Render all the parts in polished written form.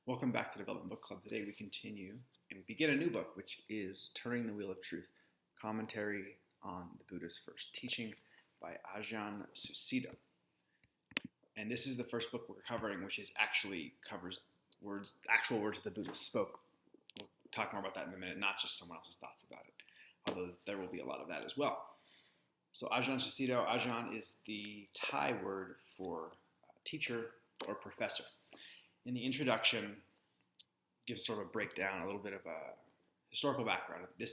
Welcome back to Development Book Club. Today we continue and begin a new book, which is Turning the Wheel of Truth, Commentary on the Buddha's First Teaching by Ajahn Sucitto. And this is the first book we're covering, which actually covers actual words that the Buddha spoke. We'll talk more about that in a minute, not just someone else's thoughts about it, although there will be a lot of that as well. So Ajahn Sucitto, Ajahn is the Thai word for teacher or professor. In the introduction, gives sort of a breakdown, a little bit of a historical background. The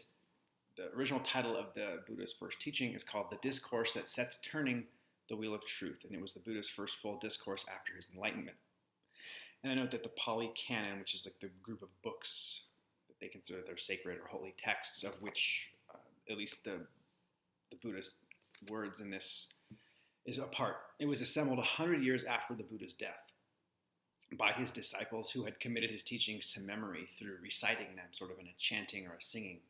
original title of the Buddha's first teaching is called The Discourse that Sets Turning the Wheel of Truth, and it was the Buddha's first full discourse after his enlightenment. And I note that the Pali Canon, which is like the group of books that they consider their sacred or holy texts, of which at least the Buddha's words in this is a part. It was assembled 100 years after the Buddha's death by his disciples who had committed his teachings to memory through reciting them sort of in a chanting or a singing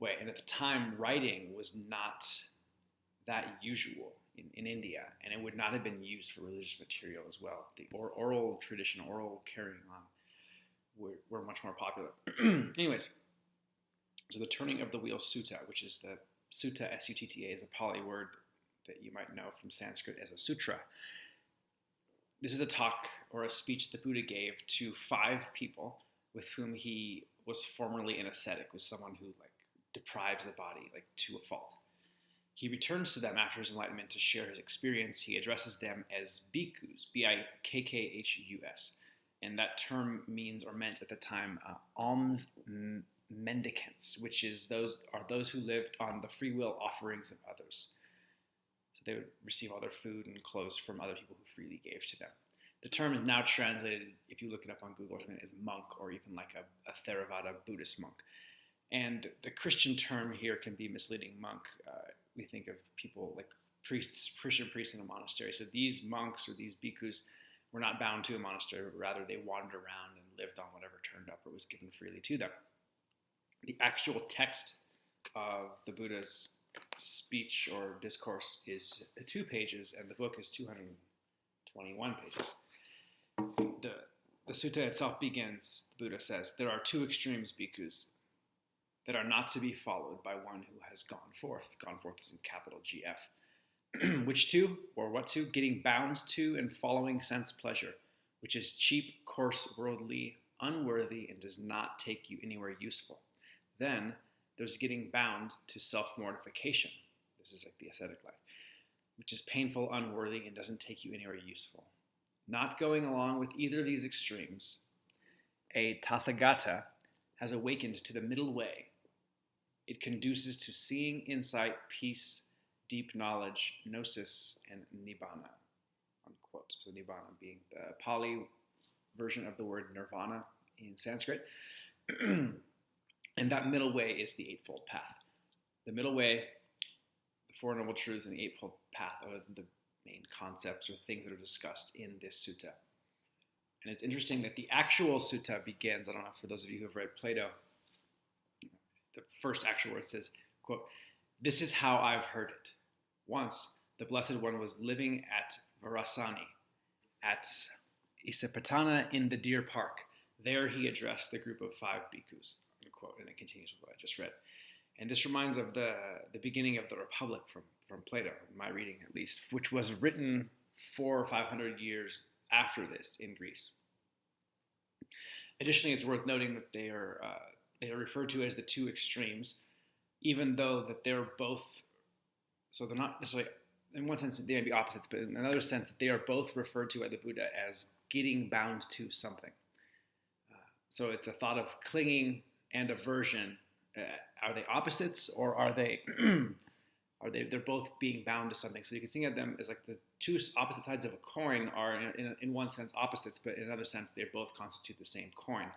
way. And at the time, writing was not that usual in India, and it would not have been used for religious material as well. The oral tradition, oral carrying on were much more popular. Anyways, so the Turning of the Wheel Sutta, which is the Sutta, S-U-T-T-A, is a Pali word that you might know from Sanskrit as a sutra. This is a talk or a speech the Buddha gave to 5 people with whom he was formerly an ascetic, was someone who deprives the body to a fault. He returns to them after his enlightenment to share his experience. He addresses them as bhikkhus, B-I-K-K-H-U-S, and that term means or meant at the time alms-mendicants, which is those who lived on the free will offerings of others. So they would receive all their food and clothes from other people who freely gave to them. The term is now translated, if you look it up on Google or something, as monk, or even like a Theravada Buddhist monk. And the Christian term here can be misleading monk. We think of people like priests, Christian priests in a monastery. So these monks or these bhikkhus were not bound to a monastery, but rather they wandered around and lived on whatever turned up or was given freely to them. The actual text of the Buddha's speech or discourse is 2 pages, and the book is 221 pages. The sutta itself begins, the Buddha says, there are 2 extremes, bhikkhus, that are not to be followed by one who has gone forth. Gone forth is in capital GF. Which 2, or what 2? Getting bound to and following sense pleasure, which is cheap, coarse, worldly, unworthy, and does not take you anywhere useful. Then there's getting bound to self-mortification. This is like the ascetic life, which is painful, unworthy, and doesn't take you anywhere useful. Not going along with either of these extremes, a Tathagata has awakened to the middle way. It conduces to seeing, insight, peace, deep knowledge, gnosis, and nibbana, unquote. So nibbana being the Pali version of the word nirvana in Sanskrit. And that middle way is the Eightfold Path. The middle way, the Four Noble Truths, and the Eightfold Path are the main concepts or things that are discussed in this sutta. And it's interesting that the actual sutta begins, I don't know, for those of you who have read Plato, the first actual word says, quote, "This is how I've heard it. Once, the Blessed One was living at Varasani, at Isipatana in the Deer Park. There he addressed the group of 5 bhikkhus." Unquote, and it continues with what I just read. And this reminds of the beginning of the Republic from Plato, in my reading at least, which was written 400 or 500 years after this in Greece. Additionally, it's worth noting that they are referred to as the 2 extremes, even though that they're both, so they're not necessarily, in one sense they may be opposites, but in another sense they are both referred to by the Buddha as getting bound to something. So it's a thought of clinging and aversion. Are they opposites, or are they they're both being bound to something? So you can think of them as like the 2 opposite sides of a coin are in one sense opposites, but in another sense they both constitute the same coin.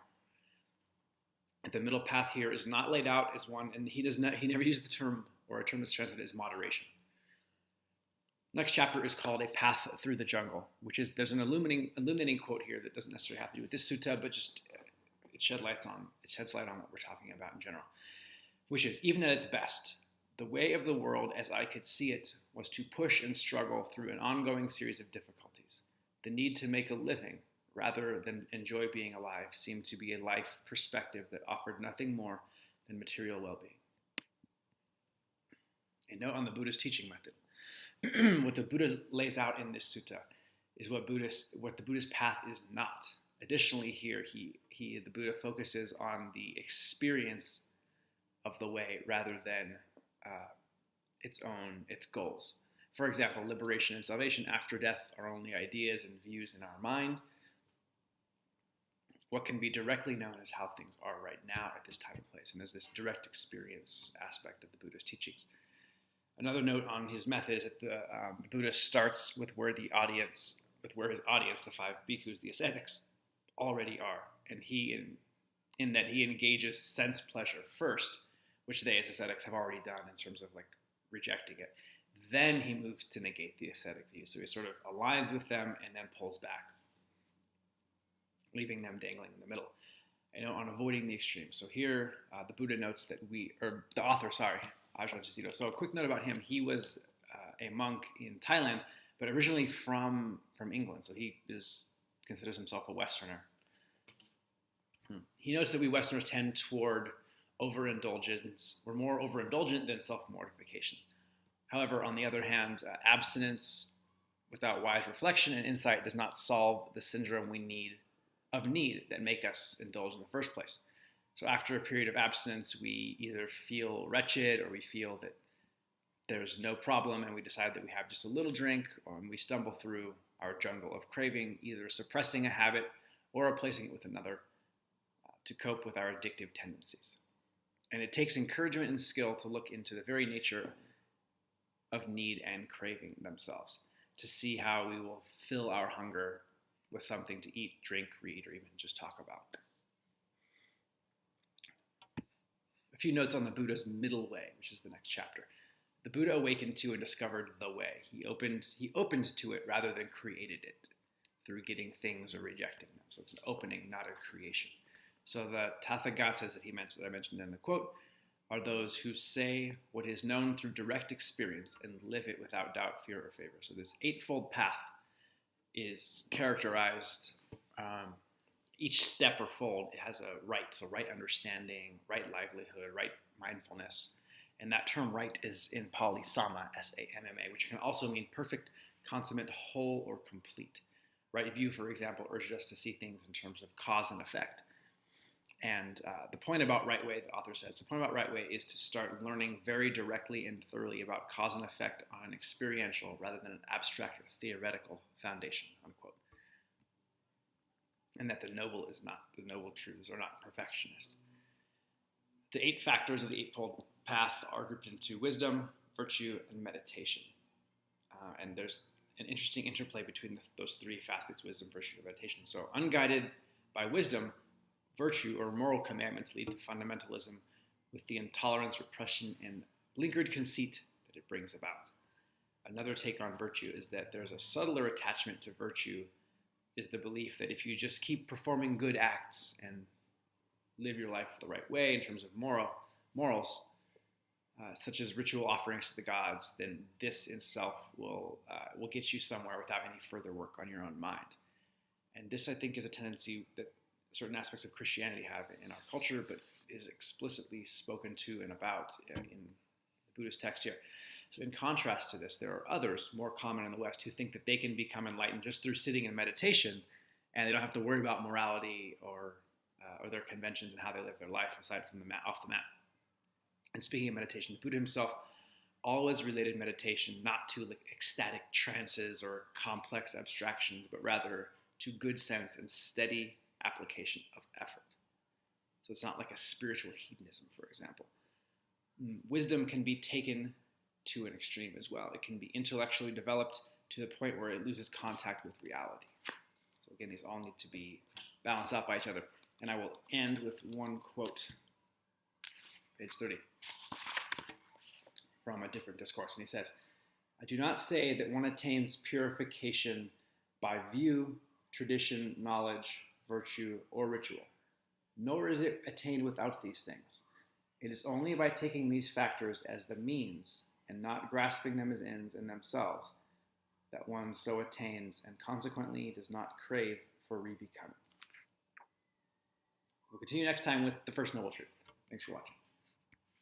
The middle path here is not laid out as one, and he never used the term, or a term that's translated as moderation. Next chapter is called A Path Through the Jungle, which is, there's an illuminating quote here that doesn't necessarily have to do with this sutta, but just it sheds light on what we're talking about in general, which is, even at its best, the way of the world as I could see it was to push and struggle through an ongoing series of difficulties. The need to make a living, rather than enjoy being alive, seemed to be a life perspective that offered nothing more than material well-being. A note on the Buddhist teaching method. What the Buddha lays out in this sutta is what the Buddhist path is not. Additionally, here the Buddha focuses on the experience of the way rather than its goals. For example, liberation and salvation after death are only ideas and views in our mind. What can be directly known as how things are right now at this time and place, and there's this direct experience aspect of the Buddha's teachings. Another note on his method is that the Buddha starts with where his audience, the 5 bhikkhus, the ascetics, already are, and in that he engages sense pleasure first, which they as ascetics have already done in terms of like rejecting it. Then he moves to negate the ascetic view, so he sort of aligns with them and then pulls back, leaving them dangling in the middle. On avoiding the extremes. So here, the Buddha notes that the author, Ajahn Chasito. So a quick note about him: he was a monk in Thailand, but originally from England. So he considers himself a Westerner. He notes that we Westerners tend toward overindulgence. We're more overindulgent than self-mortification. However, on the other hand, abstinence without wise reflection and insight does not solve the syndrome of need that make us indulge in the first place. So after a period of abstinence, we either feel wretched or we feel that there's no problem and we decide that we have just a little drink, or we stumble through our jungle of craving, either suppressing a habit or replacing it with another to cope with our addictive tendencies. And it takes encouragement and skill to look into the very nature of need and craving themselves, to see how we will fill our hunger with something to eat, drink, read, or even just talk about. A few notes on the Buddha's middle way, which is the next chapter. The Buddha awakened to and discovered the way. He opened to it rather than created it through getting things or rejecting them. So it's an opening, not a creation. So the Tathagatas that I mentioned in the quote are those who say what is known through direct experience and live it without doubt, fear, or favor. So this eightfold path is characterized, each step or fold has a right, so right understanding, right livelihood, right mindfulness. And that term right is in Pali Samma, S-A-M-M-A, which can also mean perfect, consummate, whole, or complete. Right view, for example, urges us to see things in terms of cause and effect. And the point about right way, the author says, the point about right way is to start learning very directly and thoroughly about cause and effect on an experiential rather than an abstract or theoretical foundation, unquote. And that the noble truths are not perfectionist. The 8 factors of the Eightfold Path are grouped into wisdom, virtue, and meditation. And there's an interesting interplay between those 3 facets: wisdom, virtue, and meditation. So unguided by wisdom, virtue or moral commandments lead to fundamentalism with the intolerance, repression, and blinkered conceit that it brings about. Another take on virtue is that there's a subtler attachment to virtue, is the belief that if you just keep performing good acts and live your life the right way in terms of morals, such as ritual offerings to the gods, then this in itself will get you somewhere without any further work on your own mind. And this, I think, is a tendency that certain aspects of Christianity have in our culture, but is explicitly spoken to and about in the Buddhist text here. So in contrast to this, there are others more common in the West who think that they can become enlightened just through sitting in meditation, and they don't have to worry about morality or their conventions and how they live their life aside from off the mat. And speaking of meditation, the Buddha himself always related meditation not to like ecstatic trances or complex abstractions, but rather to good sense and steady application of effort. So it's not like a spiritual hedonism, for example. Wisdom can be taken to an extreme as well. It can be intellectually developed to the point where it loses contact with reality. So again, these all need to be balanced out by each other. And I will end with one quote, page 30, from a different discourse. And he says, "I do not say that one attains purification by view, tradition, knowledge, virtue, or ritual, nor is it attained without these things. It is only by taking these factors as the means and not grasping them as ends in themselves that one so attains and consequently does not crave for rebecoming. We'll continue next time with the first noble truth. Thanks for watching.